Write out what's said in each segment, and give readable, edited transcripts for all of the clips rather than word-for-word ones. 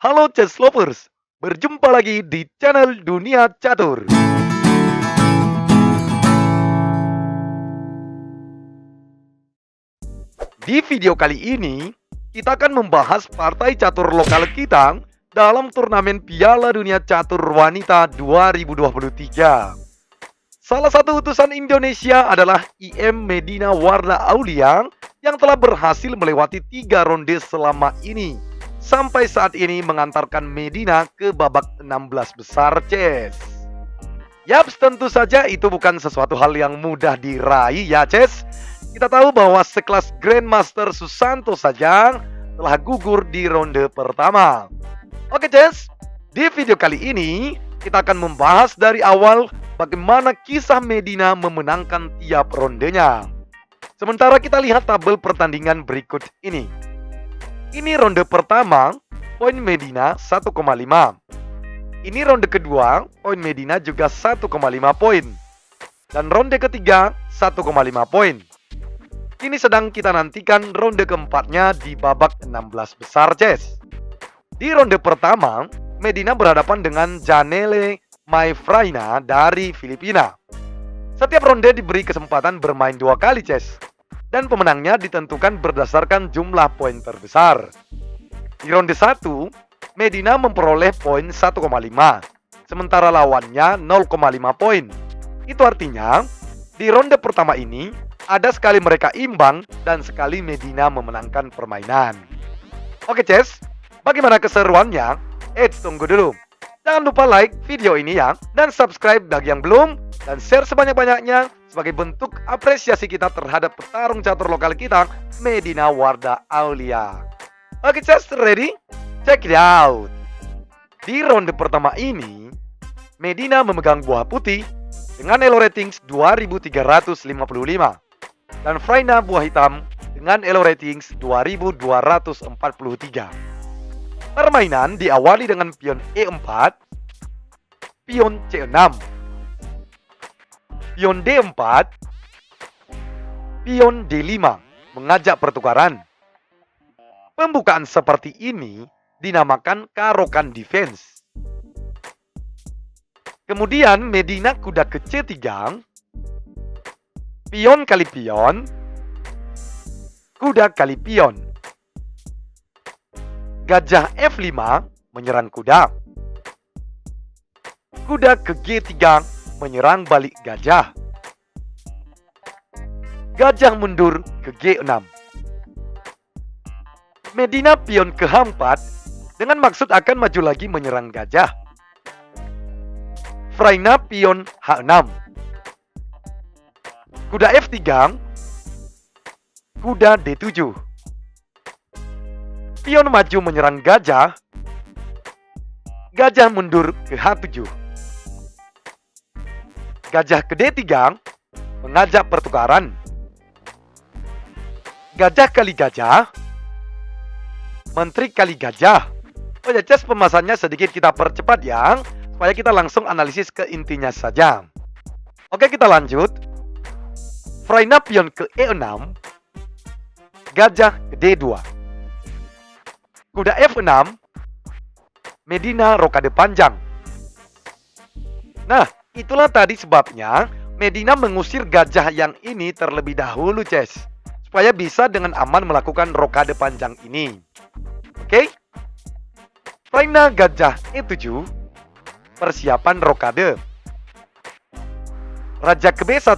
Halo chess lovers, berjumpa lagi di channel Dunia Catur. Di video kali ini, kita akan membahas partai catur lokal kita dalam turnamen Piala Dunia Catur Wanita 2023. Salah satu utusan Indonesia adalah IM Medina Warda Aulia yang telah berhasil melewati 3 ronde selama ini. Sampai saat ini mengantarkan Medina ke babak 16 besar chess. Yaps, tentu saja itu bukan sesuatu hal yang mudah diraih ya chess. Kita tahu bahwa sekelas Grandmaster Susanto saja telah gugur di ronde pertama. Oke chess, di video kali ini kita akan membahas dari awal bagaimana kisah Medina memenangkan tiap rondenya. Sementara kita lihat tabel pertandingan berikut ini. Ini ronde pertama, poin Medina 1,5. Ini ronde kedua, poin Medina juga 1,5 poin. Dan ronde ketiga, 1,5 poin. Kini sedang kita nantikan ronde keempatnya di babak 16 besar chess. Di ronde pertama, Medina berhadapan dengan Janelle Maifraina dari Filipina. Setiap ronde diberi kesempatan bermain 2 kali chess. Dan pemenangnya ditentukan berdasarkan jumlah poin terbesar. Di ronde 1, Medina memperoleh poin 1,5, sementara lawannya 0,5 poin. Itu artinya, di ronde pertama ini, ada sekali mereka imbang dan sekali Medina memenangkan permainan. Oke chess, bagaimana keseruannya? Tunggu dulu. Jangan lupa like video ini ya, dan subscribe bagi yang belum, dan share sebanyak-banyaknya sebagai bentuk apresiasi kita terhadap petarung catur lokal kita, Medina Warda Aulia. Oke chess, ready? Check it out. Di ronde pertama ini, Medina memegang buah putih dengan elo ratings 2355 dan Fraina buah hitam dengan elo ratings 2243. Permainan diawali dengan pion E4, pion C6, pion D4, pion D5 mengajak pertukaran. Pembukaan seperti ini dinamakan karokan defense. Kemudian Medina kuda ke C3, pion kali pion, kuda kali pion. Gajah F5 menyerang kuda. Kuda ke G3 menyerang balik gajah. Gajah mundur ke G6. Medina pion ke H4 dengan maksud akan maju lagi menyerang gajah. Fraina pion H6. Kuda F3, kuda D7. Pion maju menyerang gajah. Gajah mundur ke H7. Gajah ke D3 mengajak pertukaran. Gajah kali gajah, menteri kali gajah. Oh ya, chess pemasannya sedikit kita percepat ya, supaya kita langsung analisis ke intinya saja. Oke, kita lanjut. Fraina pion ke E6, gajah ke D2. Kuda F6, Medina rokade panjang. Nah, itulah tadi sebabnya Medina mengusir gajah yang ini terlebih dahulu chess, supaya bisa dengan aman melakukan rokade panjang ini. Oke? Fraina gajah E7, persiapan rokade. Raja ke B1,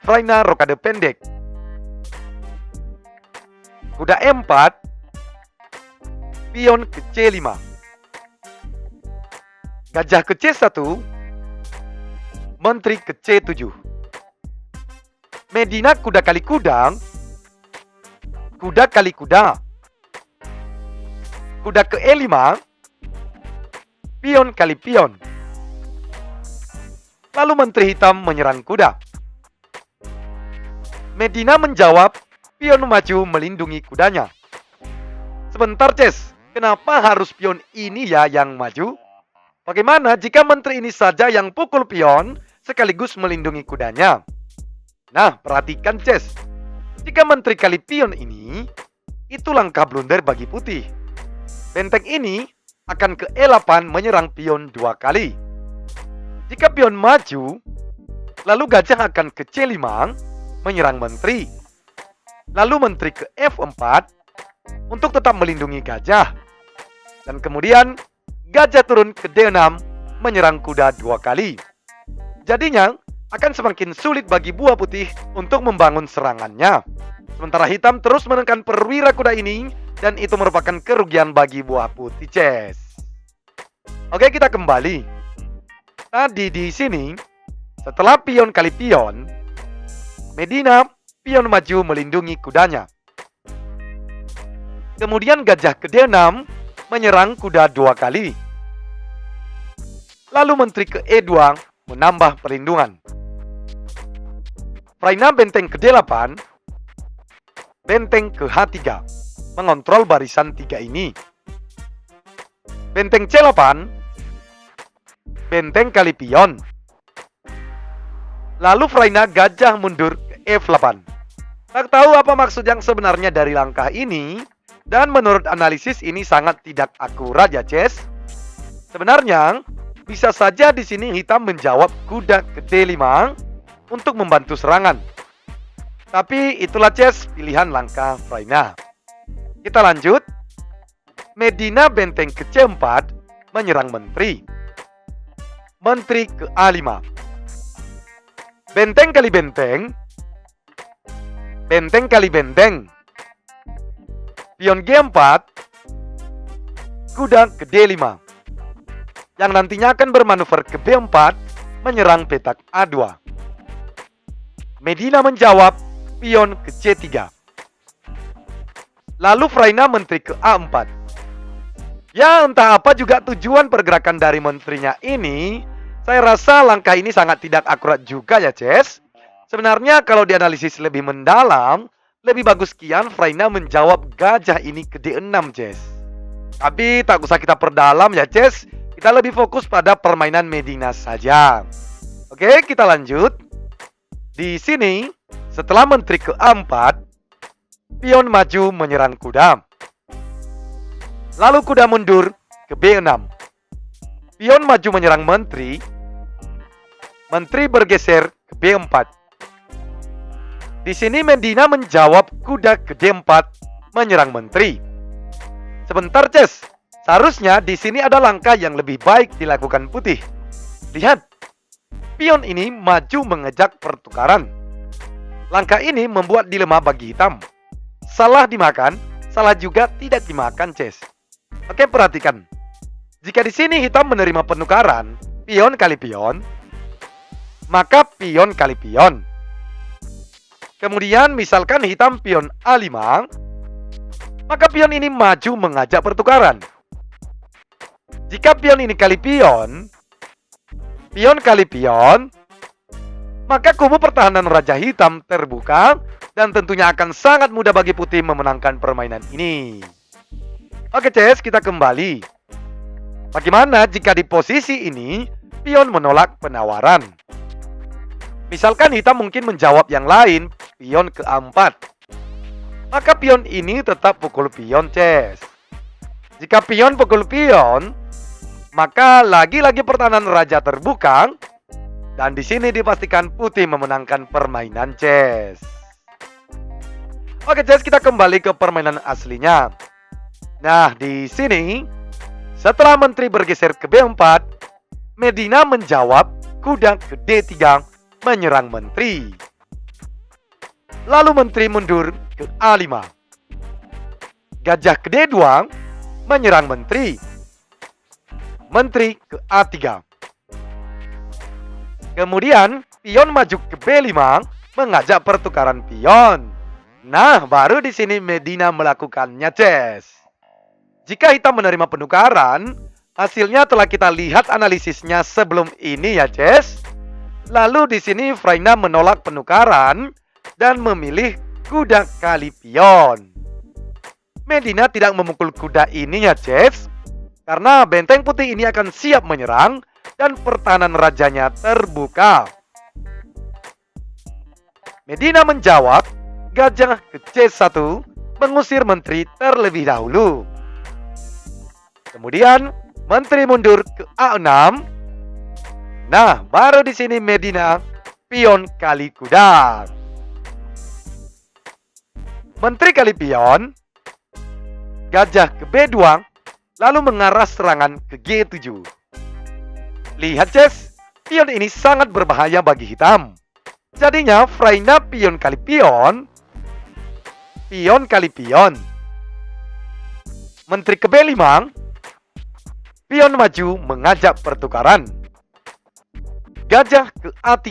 Fraina rokade pendek. Kuda E4, pion ke C5. Gajah ke C1, menteri ke C7. Medina kuda kali kuda, kuda kali kuda. Kuda ke E5, pion kali pion. Lalu menteri hitam menyerang kuda. Medina menjawab, pion maju melindungi kudanya. Sebentar chess, kenapa harus pion ini ya yang maju? Bagaimana jika menteri ini saja yang pukul pion sekaligus melindungi kudanya? Nah, perhatikan chess. Jika menteri kali pion ini, itu langkah blunder bagi putih. Benteng ini akan ke E8 menyerang pion 2 kali. Jika pion maju, lalu gajah akan ke C5 menyerang menteri. Lalu menteri ke F4 untuk tetap melindungi gajah. Dan kemudian gajah turun ke D6 menyerang kuda 2 kali. Jadinya akan semakin sulit bagi buah putih untuk membangun serangannya. Sementara hitam terus menekan perwira kuda ini dan itu merupakan kerugian bagi buah putih, Ces. Oke, kita kembali. Tadi di sini, setelah pion kali pion, Medina pion maju melindungi kudanya. Kemudian gajah ke D6 menyerang kuda 2 kali. Lalu menteri ke E2 menambah perlindungan. Fraina benteng ke D8, benteng ke H3 mengontrol barisan 3 ini. Benteng C8, benteng kali pion. Lalu Fraina gajah mundur ke F8. Tak tahu apa maksud yang sebenarnya dari langkah ini, dan menurut analisis ini sangat tidak akurat ya, Ces. Sebenarnya bisa saja di sini hitam menjawab kuda ke D5 untuk membantu serangan. Tapi itulah, Ces, pilihan langkah Fraina. Kita lanjut. Medina benteng ke C4 menyerang menteri. Menteri ke A5. Benteng kali benteng. Benteng kali benteng. Pion G4. Kuda ke D5. Yang nantinya akan bermanuver ke B4 menyerang petak A2. Medina menjawab pion ke C3. Lalu Fraina menteri ke A4. Ya, entah apa juga tujuan pergerakan dari menterinya ini, saya rasa langkah ini sangat tidak akurat juga ya, Ces. Sebenarnya kalau dianalisis lebih mendalam, lebih bagus kian Fraina menjawab gajah ini ke D6, Ces. Tapi tak usah kita perdalam ya, Ces. Kita lebih fokus pada permainan Medina saja. Oke, kita lanjut. Di sini, setelah menteri ke A4, pion maju menyerang kuda. Lalu kuda mundur ke B6. Pion maju menyerang menteri. Menteri bergeser ke B4. Di sini Medina menjawab kuda ke D4 menyerang menteri. Sebentar, Ces. Seharusnya di sini ada langkah yang lebih baik dilakukan putih. Lihat, pion ini maju mengejak pertukaran. Langkah ini membuat dilema bagi hitam. Salah dimakan, salah juga tidak dimakan, Ces. Oke, perhatikan. Jika di sini hitam menerima penukaran pion kali pion, maka pion kali pion. Kemudian misalkan hitam pion A5, maka pion ini maju mengajak pertukaran. Jika pion ini kali pion kali pion, maka kubu pertahanan Raja Hitam terbuka dan tentunya akan sangat mudah bagi putih memenangkan permainan ini. Oke, Ces, kita kembali. Bagaimana jika di posisi ini pion menolak penawaran? Misalkan hitam mungkin menjawab yang lain, pion ke A4. Maka pion ini tetap pukul pion, Ces. Jika pion pukul pion, maka lagi-lagi pertahanan raja terbuka dan di sini dipastikan putih memenangkan permainan, Ces. Oke, Ces, kita kembali ke permainan aslinya. Nah, di sini setelah menteri bergeser ke B4, Medina menjawab kuda ke D3 menyerang menteri. Lalu menteri mundur ke A5. Gajah ke D2 menyerang menteri. Menteri ke A3. Kemudian pion maju ke B5 mengajak pertukaran pion. Nah, baru di sini Medina melakukannya, Ces. Jika hitam menerima penukaran, hasilnya telah kita lihat analisisnya sebelum ini ya, Ces. Lalu di sini Fraina menolak penukaran dan memilih kuda kali pion. Medina tidak memukul kuda ini ya, Ces, karena benteng putih ini akan siap menyerang dan pertahanan rajanya terbuka. Medina menjawab gajah ke C1 mengusir menteri terlebih dahulu. Kemudian Menteri mundur ke A6. Nah, baru di sini Medina pion kali kuda. Menteri kali pion, gajah ke B2, lalu mengarah serangan ke G7. Lihat Ces, pion ini sangat berbahaya bagi hitam. Jadinya Fraina pion kali pion, pion kali pion. Menteri ke B5, pion maju mengajak pertukaran. Gajah ke A3,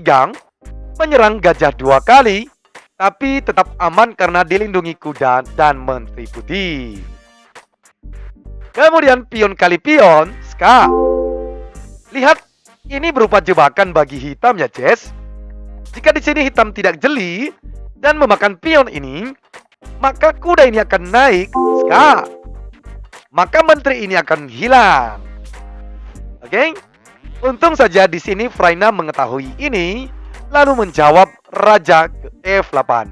menyerang gajah 2 kali, tapi tetap aman karena dilindungi kuda dan menteri putih. Kemudian pion kali pion, ska. Lihat, ini berupa jebakan bagi hitam ya, Ces. Jika di sini hitam tidak jeli dan memakan pion ini, maka kuda ini akan naik, ska. Maka menteri ini akan hilang. Oke? Untung saja di sini Fraina mengetahui ini, lalu menjawab raja ke F8.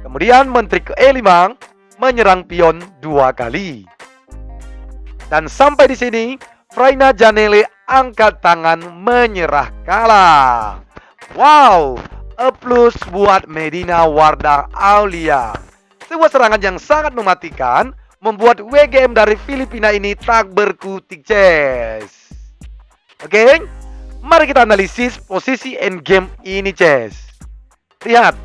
Kemudian menteri ke E5 menyerang pion 2 kali. Dan sampai di sini Fraina Janele angkat tangan menyerah kalah. Wow, a plus buat Medina Wardah Aulia. Sebuah serangan yang sangat mematikan membuat WGM dari Filipina ini tak berkutik, Ces. Oke, mari kita analisis posisi endgame ini, Ces. Lihat,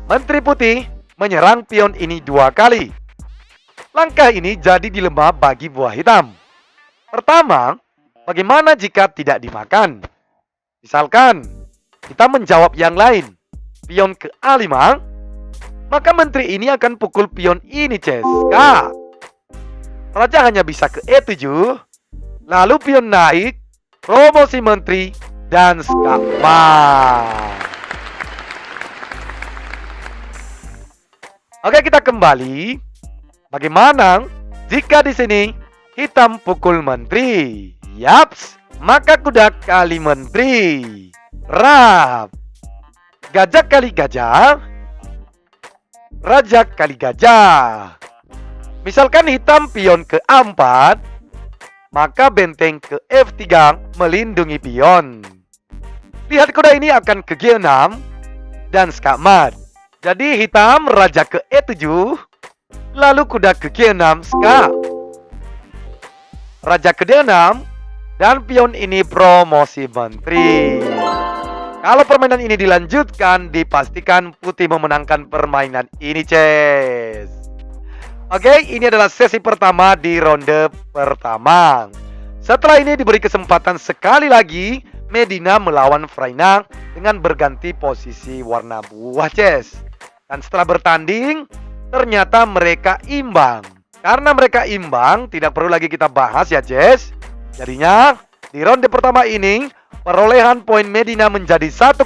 Menteri Putih menyerang pion ini 2 kali. Langkah ini jadi dilema bagi buah hitam. Pertama, bagaimana jika tidak dimakan? Misalkan, kita menjawab yang lain, pion ke A5, maka menteri ini akan pukul pion ini, Ces. Raja hanya bisa ke E7, lalu pion naik, promosi menteri, dan skakmat. Oke, kita kembali. Bagaimana jika di sini hitam pukul menteri? Yaps, maka kuda kali menteri. Rap. Gajah kali gajah. Raja kali gajah. Misalkan hitam pion ke A4, maka benteng ke F3 melindungi pion. Lihat kuda ini akan ke G6 dan skakmat. Jadi hitam raja ke E7, lalu kuda ke G6 skak. Raja ke D6 dan pion ini promosi menteri. Kalau permainan ini dilanjutkan, dipastikan putih memenangkan permainan ini, Ces. Oke, ini adalah sesi pertama di ronde pertama. Setelah ini diberi kesempatan sekali lagi Medina melawan Fraina dengan berganti posisi warna buah, Ces. Dan setelah bertanding, ternyata mereka imbang. Karena mereka imbang, tidak perlu lagi kita bahas ya, Ces. Jadinya, di ronde pertama ini, perolehan poin Medina menjadi 1,5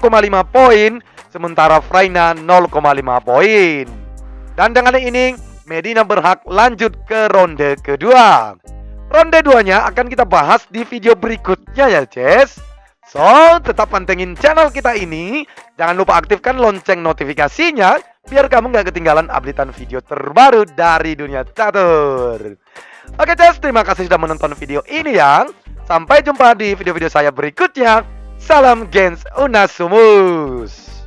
poin, sementara Fraina 0,5 poin. Dan dengan ini, Medina berhak lanjut ke ronde kedua. Ronde 2-nya akan kita bahas di video berikutnya ya, Ces. So, tetap pantengin channel kita ini. Jangan lupa aktifkan lonceng notifikasinya biar kamu gak ketinggalan updatean video terbaru dari dunia catur. Oke, Ces, terima kasih sudah menonton video ini ya. Sampai jumpa di video-video saya berikutnya. Salam Gens Unasumus.